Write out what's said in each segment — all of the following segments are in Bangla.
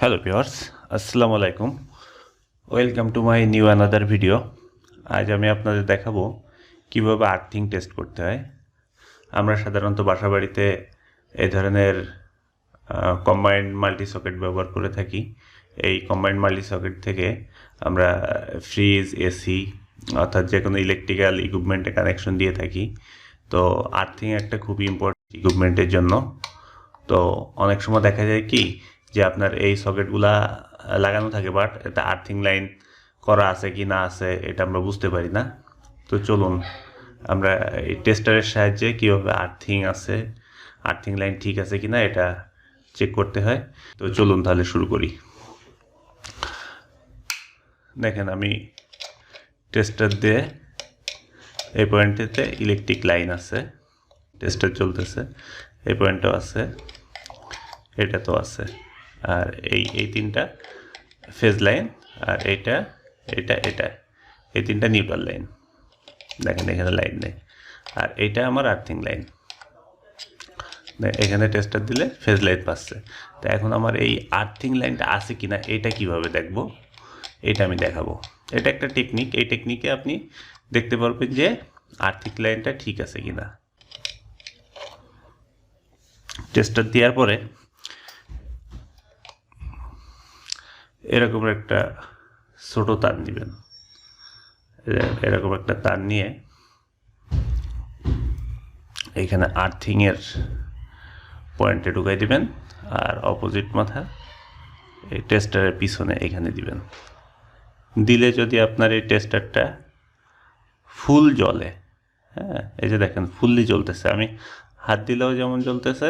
হ্যালো ভিউয়ার্স, আসসালামু আলাইকুম। Welcome to my new another video. আজ আমি আপনাদের দেখাবো কিভাবে আর্থিং টেস্ট করতে হয়। আমরা সাধারণত বাসাবাড়িতে এই ধরনের কম্বাইন্ড মাল্টি সকেট ব্যবহার করে থাকি। এই কম্বাইন্ড মাল্টি সকেট থেকে আমরা ফ্রিজ, এসি অর্থাৎ যে কোনো ইলেকট্রিক্যাল ইকুইপমেন্টে কানেকশন দিয়ে থাকি। তো আর্থিং একটা খুবই ইম্পর্টেন্ট ইকুইপমেন্টের জন্য। তো অনেক সময় দেখা যায় কি যে আপনার এই সকেটগুলা লাগানো থাকে, বাট এটা আর্থিং লাইন করা আছে কি না আছে এটা আমরা বুঝতে পারি না। তো চলুন আমরা এই টেস্টারের সাহায্যে কীভাবে আর্থিং লাইন ঠিক আছে কি না এটা চেক করতে হয়। তো চলুন তাহলে শুরু করি। দেখেন, আমি টেস্টার দিয়ে এই পয়েন্টেতে ইলেকট্রিক লাইন আছে, টেস্টার চলতেছে, এই পয়েন্টও আছে, এটা তো আছে, আর এই তিনটা ফেজ লাইন, আর এটা এই তিনটা নিউট্রাল লাইন। দেখেন এখানে লাইন নেই, আর এইটা আমার আর্থিং লাইন। এখানে টেস্টার দিলে ফেজ লাইন পাচ্ছে। তো এখন আমার এই আর্থিং লাইনটা আছে কিনা এটা কিভাবে দেখব, এটা আমি দেখাবো। এটা একটা টেকনিক, এই টেকনিকে আপনি দেখতে পারবেন যে আর্থিং লাইনটা ঠিক আছে কিনা। টেস্টার দেওয়ার পরে এরকম একটা ছোট তার নেবেন, এরকম একটা তার নিয়ে এখানে আর্থিংয়ের পয়েন্টে ঢুকাই দিবেন, আর অপোজিট মাথা এই টেস্টারের পিছনে এখানে দিবেন। দিলে যদি আপনার এই টেস্টারটা ফুল জ্বলে, হ্যাঁ, এই যে দেখেন ফুললি জ্বলতেছে, আমি হাত দিলেও যেমন জ্বলতেছে,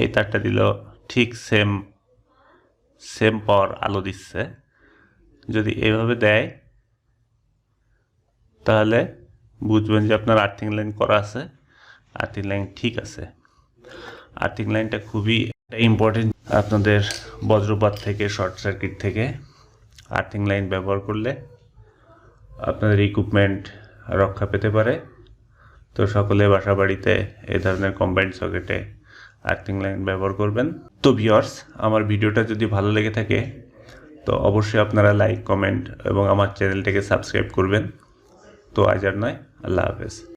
এই তারটা দিলেও ঠিক সেম পাওয়ার আলো দিচ্ছে। যদি এভাবে দেয় তাহলে বুঝবেন যে আপনার আর্থিং লাইন করা আছে, আর্থিং লাইন ঠিক আছে। আর্থিং লাইনটা খুবই ইম্পর্টেন্ট। আপনাদের বজ্রপাত থেকে, শর্ট সার্কিট থেকে আর্থিং লাইন ব্যবহার করলে আপনাদের ইকুইপমেন্ট রক্ষা পেতে পারে। তো সকলে বাসা বাড়িতে এই ধরনের কম্বাইন্ড সকেটে আর্থিং লাইন ব্যবহার করবেন। তো ভিউয়ার্স, আমার ভিডিওটা যদি ভালো লেগে থাকে তো অবশ্যই আপনারা লাইক, কমেন্ট এবং আমার চ্যানেলটাকে সাবস্ক্রাইব করবেন। তো আজ আর নয়, আল্লাহ হাফেজ।